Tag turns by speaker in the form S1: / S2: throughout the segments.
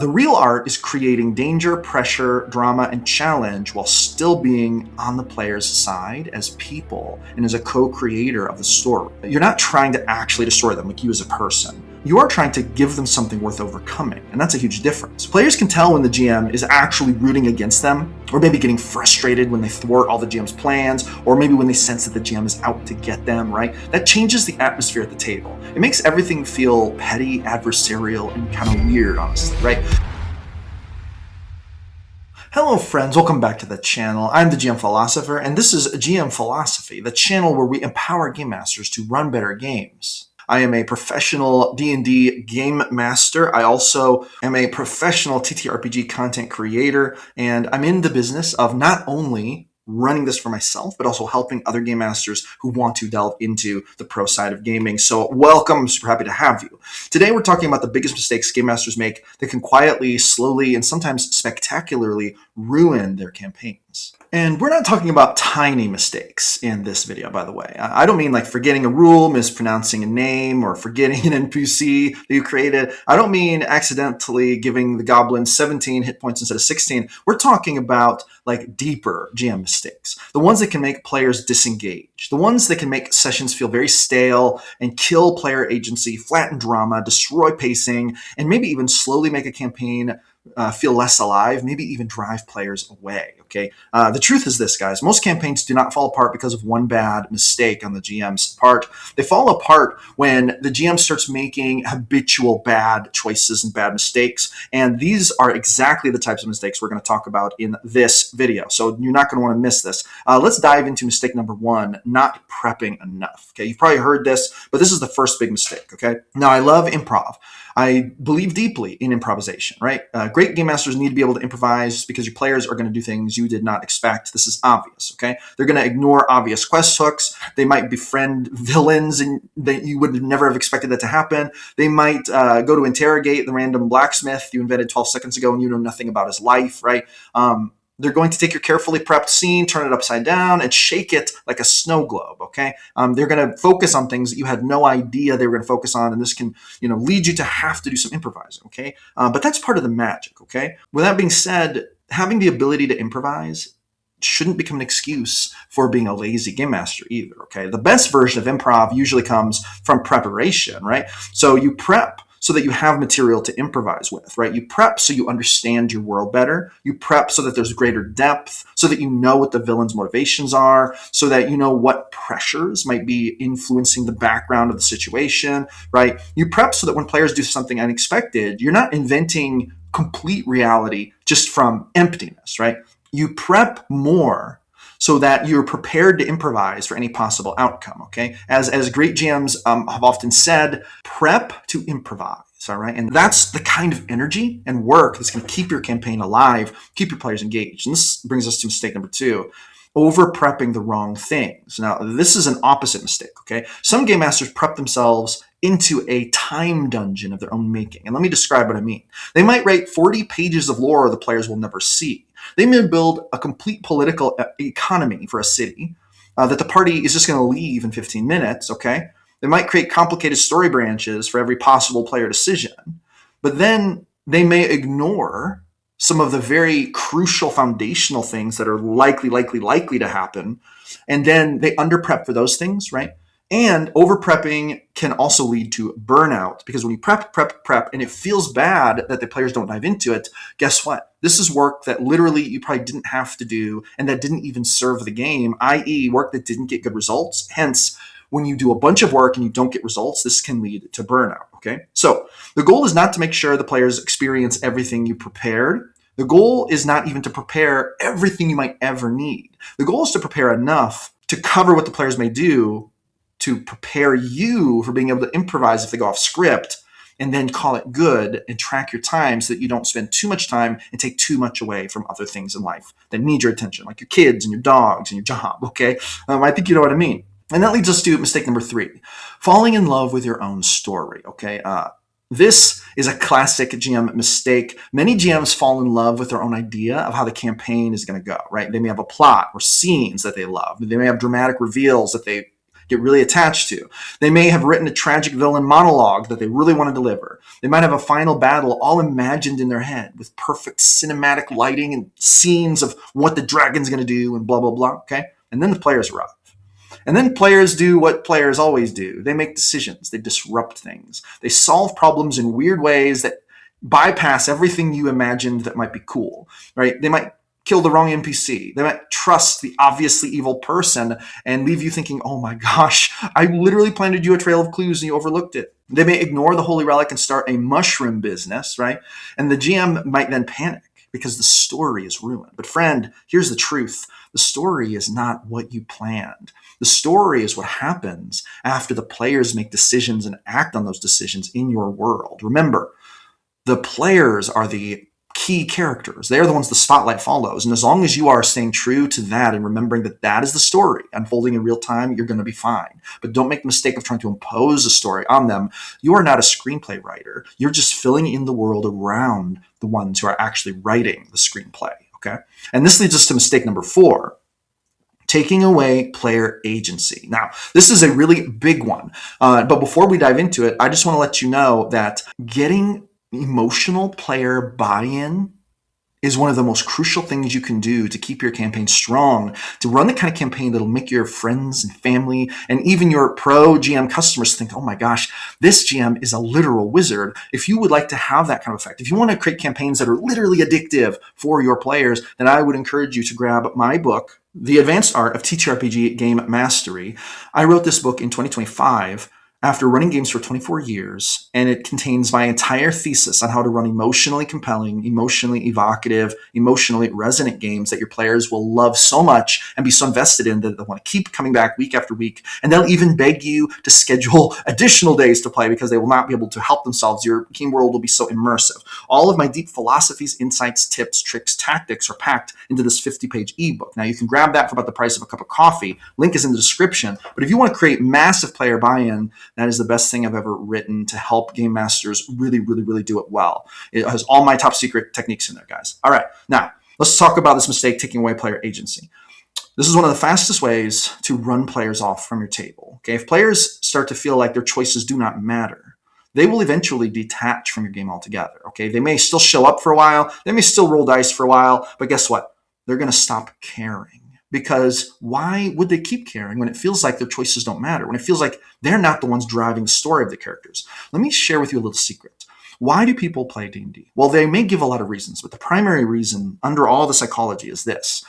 S1: The real art is creating danger, pressure, drama, and challenge while still being on the player's side as people and as a co-creator of the story. You're not trying to actually destroy them like you as a person. You are trying to give them something worth overcoming, and that's a huge difference. Players can tell when the GM is actually rooting against them, or maybe getting frustrated when they thwart all the GM's plans, or maybe when they sense that the GM is out to get them, right? That changes the atmosphere at the table. It makes everything feel petty, adversarial, and kind of weird, honestly, right? Hello friends, welcome back to the channel. I'm the GM Philosopher, and this is GM Philosophy, the channel where we empower game masters to run better games. I am a professional D&D game master. I also am a professional TTRPG content creator, and I'm in the business of not only running this for myself, but also helping other game masters who want to delve into the pro side of gaming. So welcome, I'm super happy to have you. Today we're talking about the biggest mistakes game masters make that can quietly, slowly, and sometimes spectacularly ruin their campaigns. And we're not talking about tiny mistakes in this video, by the way. I don't mean like forgetting a rule, mispronouncing a name, or forgetting an NPC that you created. I don't mean accidentally giving the goblin 17 hit points instead of 16. We're talking about like deeper GM mistakes. The ones that can make players disengage. The ones that can make sessions feel very stale and kill player agency, flatten drama, destroy pacing, and maybe even slowly make a campaign feel less alive, maybe even drive players away, okay? The truth is this, guys. Most campaigns do not fall apart because of one bad mistake on the GM's part. They fall apart when the GM starts making habitual bad choices and bad mistakes, and these are exactly the types of mistakes we're going to talk about in this video, so you're not going to want to miss this. Let's dive into mistake number one, not prepping enough, okay? You've probably heard this, but this is the first big mistake, okay? Now, I love improv. I believe deeply in improvisation, right? Great game masters need to be able to improvise because your players are going to do things you did not expect. This is obvious, okay? They're going to ignore obvious quest hooks. They might befriend villains and that you would never have expected that to happen. They might go to interrogate the random blacksmith you invented 12 seconds ago and you know nothing about his life, right? They're going to take your carefully prepped scene, turn it upside down, and shake it like a snow globe, okay? They're going to focus on things that you had no idea they were going to focus on, and this can, lead you to have to do some improvising, okay? But that's part of the magic, okay? With that being said, having the ability to improvise shouldn't become an excuse for being a lazy game master either, okay? The best version of improv usually comes from preparation, right? So you prep so that you have material to improvise with, right? You prep so you understand your world better. You prep so that there's greater depth, so that you know what the villain's motivations are, so that you know what pressures might be influencing the background of the situation, right? You prep so that when players do something unexpected, you're not inventing complete reality just from emptiness, right? You prep more so that you're prepared to improvise for any possible outcome, okay? As great GMs have often said, prep to improvise, all right? And that's the kind of energy and work that's going to keep your campaign alive, keep your players engaged. And this brings us to mistake number two, over-prepping the wrong things. Now, this is an opposite mistake, okay? Some game masters prep themselves into a time dungeon of their own making. And let me describe what I mean. They might write 40 pages of lore the players will never see. They may build a complete political economy for a city that the party is just going to leave in 15 minutes, okay? They might create complicated story branches for every possible player decision, but then they may ignore some of the very crucial foundational things that are likely to happen, and then they under-prep for those things, right? And over-prepping can also lead to burnout because when you prep, and it feels bad that the players don't dive into it, guess what? This is work that literally you probably didn't have to do and that didn't even serve the game, i.e. work that didn't get good results. Hence, when you do a bunch of work and you don't get results, this can lead to burnout, okay? So the goal is not to make sure the players experience everything you prepared. The goal is not even to prepare everything you might ever need. The goal is to prepare enough to cover what the players may do to prepare you for being able to improvise if they go off script, and then call it good and track your time so that you don't spend too much time and take too much away from other things in life that need your attention, like your kids and your dogs and your job, okay? I think you know what I mean. And that leads us to mistake number three, falling in love with your own story, okay? This is a classic GM mistake. Many GMs fall in love with their own idea of how the campaign is going to go, right? They may have a plot or scenes that they love. They may have dramatic reveals that they get really attached to. They may have written a tragic villain monologue that they really want to deliver. They might have a final battle all imagined in their head with perfect cinematic lighting and scenes of what the dragon's going to do and blah, blah, blah. Okay. And then the players arrive. And then players do what players always do. They make decisions. They disrupt things. They solve problems in weird ways that bypass everything you imagined that might be cool, right? They might kill the wrong NPC. They might trust the obviously evil person and leave you thinking, oh my gosh, I literally planted you a trail of clues and you overlooked it. They may ignore the holy relic and start a mushroom business, right? And the GM might then panic because the story is ruined. But friend, here's the truth. The story is not what you planned. The story is what happens after the players make decisions and act on those decisions in your world. Remember, the players are the key characters. They're the ones the spotlight follows. And as long as you are staying true to that and remembering that that is the story unfolding in real time, you're going to be fine. But don't make the mistake of trying to impose a story on them. You are not a screenplay writer. You're just filling in the world around the ones who are actually writing the screenplay. Okay? And this leads us to mistake number 4. Taking away player agency. Now, this is a really big one. But before we dive into it, I just want to let you know that getting emotional player buy-in is one of the most crucial things you can do to keep your campaign strong, to run the kind of campaign that'll make your friends and family and even your pro GM customers think, oh my gosh, this GM is a literal wizard. If you would like to have that kind of effect, if you want to create campaigns that are literally addictive for your players, then I would encourage you to grab my book, The Advanced Art of TTRPG Game Mastery. I wrote this book in 2025 after running games for 24 years, and it contains my entire thesis on how to run emotionally compelling, emotionally evocative, emotionally resonant games that your players will love so much and be so invested in that they'll want to keep coming back week after week. And they'll even beg you to schedule additional days to play because they will not be able to help themselves. Your game world will be so immersive. All of my deep philosophies, insights, tips, tricks, tactics are packed into this 50-page ebook. Now, you can grab that for about the price of a cup of coffee. Link is in the description. But if you want to create massive player buy-in, that is the best thing I've ever written to help game masters really, really, really do it well. It has all my top secret techniques in there, guys. All right, now let's talk about this mistake, taking away player agency. This is one of the fastest ways to run players off from your table. Okay, if players start to feel like their choices do not matter, they will eventually detach from your game altogether. Okay, they may still show up for a while, they may still roll dice for a while, but guess what? They're going to stop caring. Because why would they keep caring when it feels like their choices don't matter, when it feels like they're not the ones driving the story of the characters? Let me share with you a little secret. Why do people play D&D? Well, they may give a lot of reasons, but the primary reason under all the psychology is this.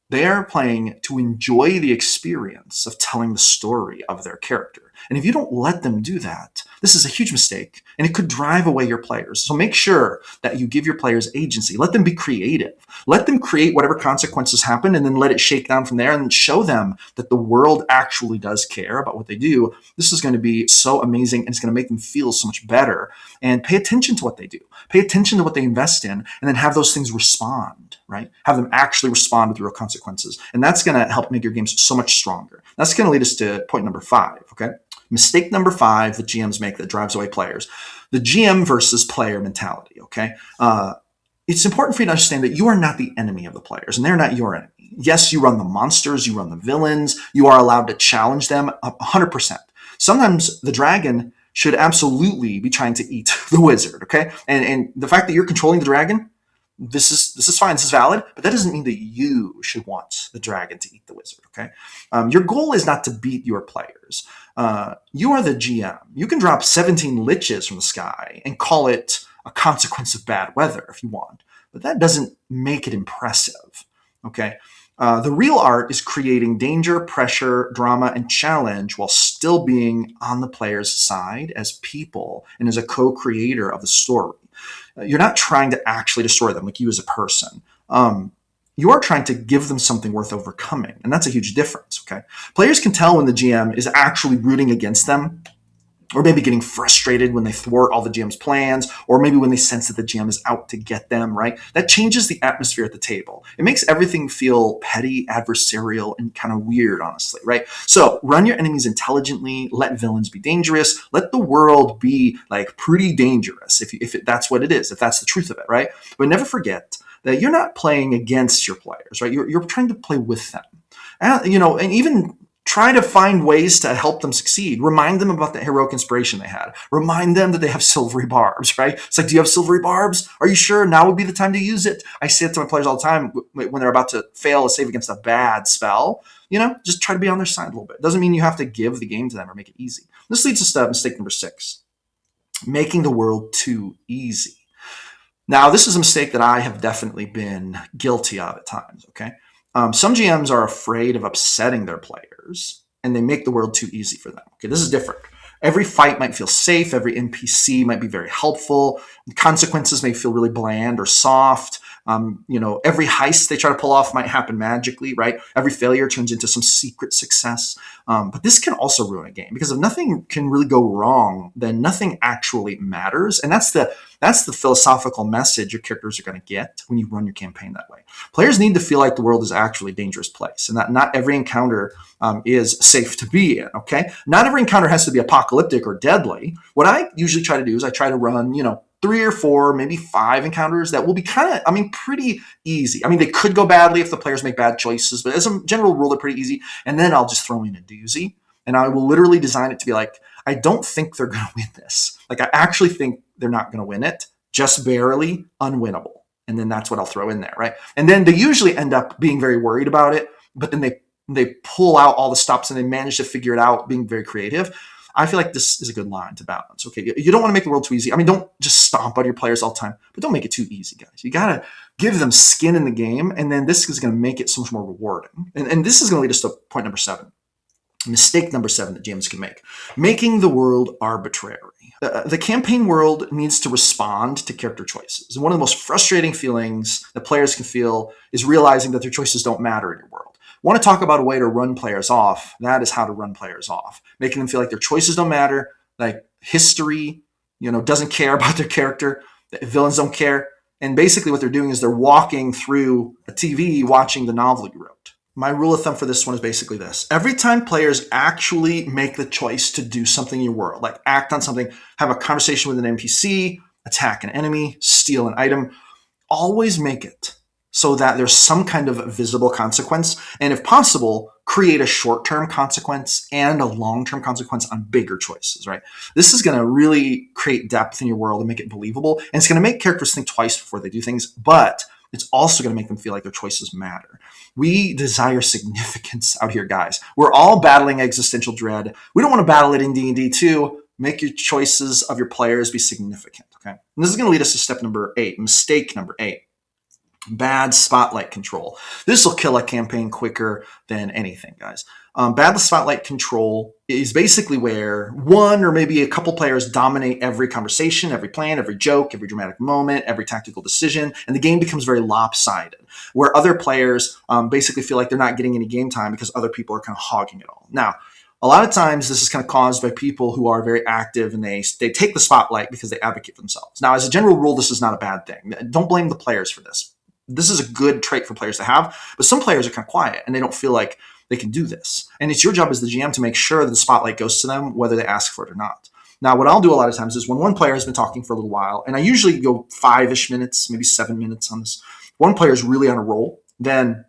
S1: They are playing to enjoy the experience of telling the story of their character. And if you don't let them do that, this is a huge mistake, and it could drive away your players. So make sure that you give your players agency. Let them be creative. Let them create whatever consequences happen, and then let it shake down from there, and show them that the world actually does care about what they do. This is going to be so amazing, and it's going to make them feel so much better. And pay attention to what they do. Pay attention to what they invest in, and then have those things respond, right? Have them actually respond with real consequences. And that's going to help make your games so much stronger. That's going to lead us to point number 5, okay? Mistake number 5 that GMs make that drives away players. The GM versus player mentality, okay? It's important for you to understand that you are not the enemy of the players, and they're not your enemy. Yes, you run the monsters, you run the villains, you are allowed to challenge them 100%. Sometimes the dragon should absolutely be trying to eat the wizard, okay? And the fact that you're controlling the dragon, this is fine, this is valid, but that doesn't mean that you should want the dragon to eat the wizard, okay? Your goal is not to beat your players. You are the GM. You can drop 17 liches from the sky and call it a consequence of bad weather if you want, but that doesn't make it impressive, okay? The real art is creating danger, pressure, drama, and challenge while still being on the player's side as people and as a co-creator of the story. You're not trying to actually destroy them, like you as a person. You are trying to give them something worth overcoming, and that's a huge difference, okay? Players can tell when the GM is actually rooting against them, or maybe getting frustrated when they thwart all the GM's plans, or maybe when they sense that the GM is out to get them, right? That changes the atmosphere at the table. It makes everything feel petty, adversarial, and kind of weird, honestly, right? So run your enemies intelligently, let villains be dangerous, let the world be like pretty dangerous, if that's what it is, if that's the truth of it, right? But never forget that you're not playing against your players, right? You're trying to play with them. And even Try to find ways to help them succeed. Remind them about the heroic inspiration they had. Remind them that they have silvery barbs, right? It's like, do you have silvery barbs? Are you sure? Now would be the time to use it. I say it to my players all the time when they're about to fail a save against a bad spell. Just try to be on their side a little bit. Doesn't mean you have to give the game to them or make it easy. This leads us to mistake number 6, making the world too easy. Now, this is a mistake that I have definitely been guilty of at times, okay? Some GMs are afraid of upsetting their players, and they make the world too easy for them. Okay, this is different. Every fight might feel safe. Every NPC might be very helpful. The consequences may feel really bland or soft. Every heist they try to pull off might happen magically, right? Every failure turns into some secret success. But this can also ruin a game, because if nothing can really go wrong, then nothing actually matters. And that's the philosophical message your characters are going to get when you run your campaign that way. Players need to feel like the world is actually a dangerous place, and that not every encounter is safe to be in, okay? Not every encounter has to be apocalyptic or deadly. What I usually try to do is I try to run, 3 or 4, maybe 5 encounters that will be pretty easy. They could go badly if the players make bad choices, but as a general rule, they're pretty easy. And then I'll just throw in a doozy, and I will literally design it to be like, I don't think they're going to win this. Like, I actually think they're not going to win it, just barely unwinnable. And then that's what I'll throw in there, right? And then they usually end up being very worried about it, but then they pull out all the stops and they manage to figure it out, being very creative. I feel like this is a good line to balance. Okay, you don't want to make the world too easy. Don't just stomp on your players all the time, but don't make it too easy, guys. You got to give them skin in the game, and then this is going to make it so much more rewarding. And this is going to lead us to point number 7. Mistake number 7 that GMs can make: making the world arbitrary. The campaign world needs to respond to character choices. And one of the most frustrating feelings that players can feel is realizing that their choices don't matter in your world. Want to talk about a way to run players off? That is how to run players off, making them feel like their choices don't matter, like history, doesn't care about their character, the villains don't care. And basically what they're doing is they're walking through a TV watching the novel you wrote. My rule of thumb for this one is basically this: every time players actually make the choice to do something in your world, like act on something, have a conversation with an NPC, attack an enemy, steal an item, always make it so that there's some kind of visible consequence. And if possible, create a short-term consequence and a long-term consequence on bigger choices, right? This is going to really create depth in your world and make it believable. And it's going to make characters think twice before they do things, but it's also going to make them feel like their choices matter. We desire significance out here, guys. We're all battling existential dread. We don't want to battle it in D&D too. Make your choices of your players be significant, okay? And this is going to lead us to step number 8, mistake number 8. Bad spotlight control. This will kill a campaign quicker than anything, guys. Bad spotlight control is basically where one or maybe a couple players dominate every conversation, every plan, every joke, every dramatic moment, every tactical decision, and the game becomes very lopsided, where other players basically feel like they're not getting any game time because other people are kind of hogging it all. Now, a lot of times this is kind of caused by people who are very active and they take the spotlight because they advocate for themselves. Now, as a general rule, this is not a bad thing. Don't blame the players for this. This is a good trait for players to have, but some players are kind of quiet and they don't feel like they can do this. And it's your job as the GM to make sure that the spotlight goes to them, whether they ask for it or not. Now, what I'll do a lot of times is when one player has been talking for a little while, and I usually go 5-ish minutes, maybe 7 minutes on this. One player is really on a roll, then,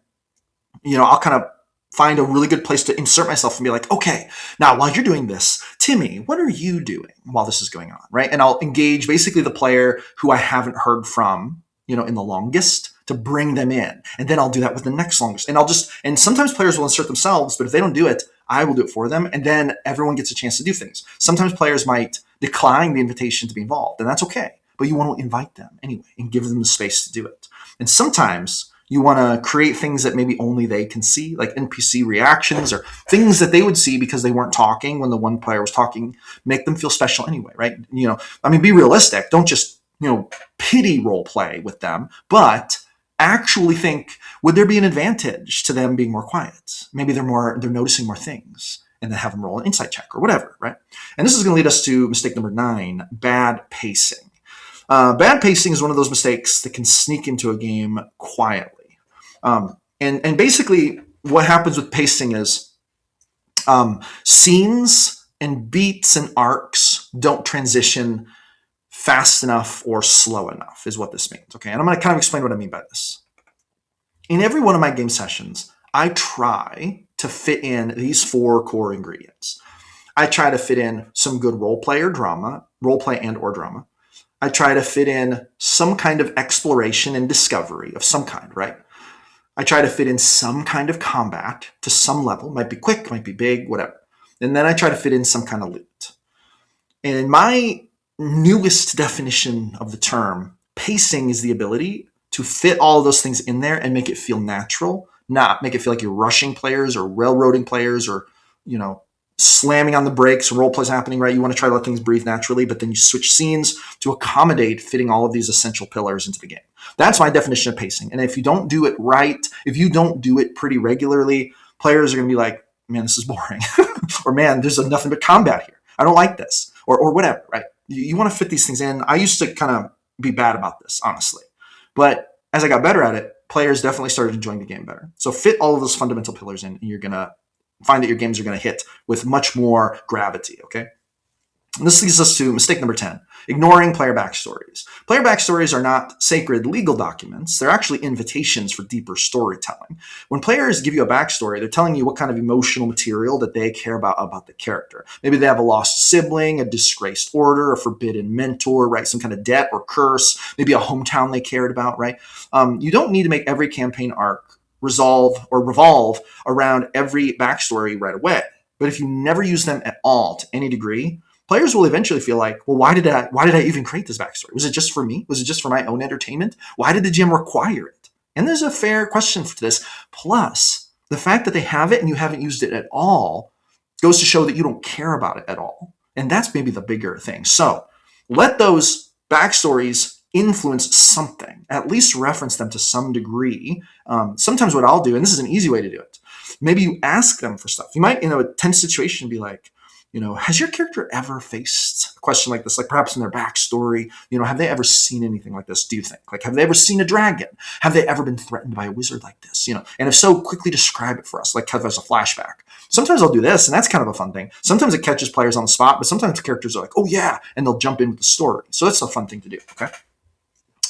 S1: I'll kind of find a really good place to insert myself and be like, okay, now while you're doing this, Timmy, what are you doing while this is going on, right? And I'll engage basically the player who I haven't heard from, in the longest, to bring them in. And then I'll do that with the next longest. And sometimes players will insert themselves, but if they don't do it, I will do it for them. And then everyone gets a chance to do things. Sometimes players might decline the invitation to be involved, and that's okay. But you want to invite them anyway and give them the space to do it. And sometimes you want to create things that maybe only they can see, like NPC reactions or things that they would see because they weren't talking when the one player was talking, make them feel special anyway, right? Be realistic. Don't just, pity role play with them, but actually think, would there be an advantage to them being more quiet? Maybe they're noticing more things, and then have them roll an insight check or whatever, right? And this is going to lead us to mistake number 9, bad pacing. Bad pacing is one of those mistakes that can sneak into a game quietly. And basically what happens with pacing is scenes and beats and arcs don't transition fast enough or slow enough is what this means, okay? And I'm going to kind of explain what I mean by this. In every one of my game sessions, I try to fit in these 4 core ingredients. I try to fit in some good role play and or drama. I try to fit in some kind of exploration and discovery of some kind, right? I try to fit in some kind of combat to some level. Might be quick, might be big, whatever. And then I try to fit in some kind of loot. And my newest definition of the term, pacing, is the ability to fit all of those things in there and make it feel natural, not make it feel like you're rushing players or railroading players or, slamming on the brakes when role play's happening, right? You want to try to let things breathe naturally, but then you switch scenes to accommodate fitting all of these essential pillars into the game. That's my definition of pacing. And if you don't do it right, if you don't do it pretty regularly, players are going to be like, man, this is boring. Or man, there's nothing but combat here. I don't like this. Or whatever, right? You want to fit these things in. I used to kind of be bad about this, honestly. But as I got better at it, players definitely started enjoying the game better. So fit all of those fundamental pillars in, and you're going to find that your games are going to hit with much more gravity, okay? And this leads us to mistake number 10, ignoring player backstories. Player backstories are not sacred legal documents. They're actually invitations for deeper storytelling. When players give you a backstory, they're telling you what kind of emotional material that they care about the character. Maybe they have a lost sibling, a disgraced order, a forbidden mentor, right? Some kind of debt or curse, maybe a hometown they cared about, right? You don't need to make every campaign arc revolve around every backstory right away. But if you never use them at all to any degree, players will eventually feel like, well, why did I even create this backstory? Was it just for me? Was it just for my own entertainment? Why did the GM require it? And there's a fair question for this. Plus, the fact that they have it and you haven't used it at all goes to show that you don't care about it at all. And that's maybe the bigger thing. So let those backstories influence something, at least reference them to some degree. Sometimes what I'll do, and this is an easy way to do it, maybe you ask them for stuff. You might, in a tense situation, be like, has your character ever faced a question like this? Like perhaps in their backstory, have they ever seen anything like this, do you think? Like, have they ever seen a dragon? Have they ever been threatened by a wizard like this? And if so, quickly describe it for us, like kind of as a flashback. Sometimes I'll do this, and that's kind of a fun thing. Sometimes it catches players on the spot, but sometimes characters are like, oh yeah, and they'll jump in with the story. So that's a fun thing to do, okay?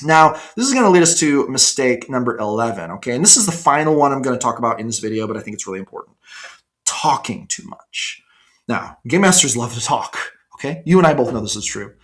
S1: Now, this is going to lead us to mistake number 11, okay? And this is the final one I'm going to talk about in this video, but I think it's really important. Talking too much. Now, game masters love to talk, okay? You and I both know this is true.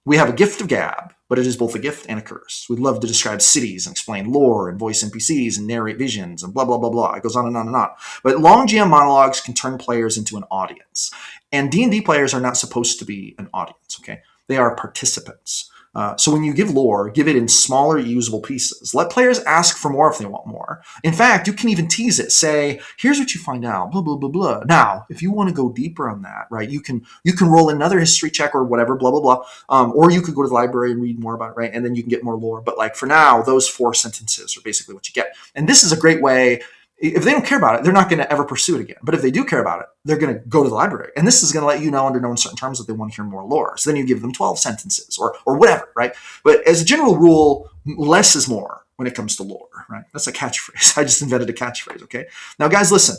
S1: We have a gift of gab, but it is both a gift and a curse. We love to describe cities and explain lore and voice NPCs and narrate visions and blah, blah, blah, blah. It goes on and on and on. But long GM monologues can turn players into an audience. And D&D players are not supposed to be an audience, okay? They are participants. So when you give lore, give it in smaller, usable pieces. Let players ask for more if they want more. In fact, you can even tease it. Say, here's what you find out, blah, blah, blah, blah. Now, if you want to go deeper on that, right, you can roll another history check or whatever, blah, blah, blah. Or you could go to the library and read more about it, right? And then you can get more lore. But like for now, those 4 sentences are basically what you get. And this is a great way. If they don't care about it, they're not going to ever pursue it again. But if they do care about it, they're going to go to the library. And this is going to let you know under no uncertain terms that they want to hear more lore. So then you give them 12 sentences or whatever, right? But as a general rule, less is more when it comes to lore, right? That's a catchphrase. I just invented a catchphrase, okay? Now, guys, listen.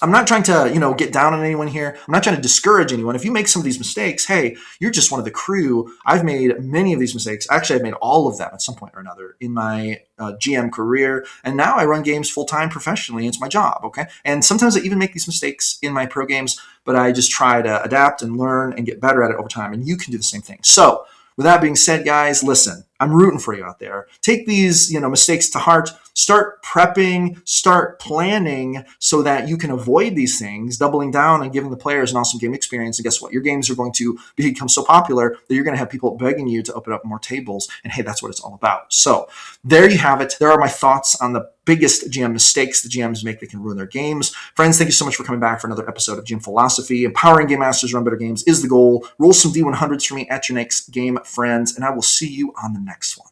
S1: I'm not trying to, get down on anyone here. I'm not trying to discourage anyone. If you make some of these mistakes, hey, you're just one of the crew. I've made many of these mistakes. Actually, I've made all of them at some point or another in my GM career. And now I run games full-time professionally. It's my job, okay? And sometimes I even make these mistakes in my pro games, but I just try to adapt and learn and get better at it over time. And you can do the same thing. So with that being said, guys, listen, I'm rooting for you out there. Take these, mistakes to heart. Start prepping, start planning so that you can avoid these things, doubling down and giving the players an awesome game experience. And guess what? Your games are going to become so popular that you're going to have people begging you to open up more tables. And hey, that's what it's all about. So there you have it. There are my thoughts on the biggest GM mistakes the GMs make that can ruin their games. Friends, thank you so much for coming back for another episode of GM Philosophy. Empowering game masters run better games is the goal. Roll some D100s for me at your next game, friends, and I will see you on the next one.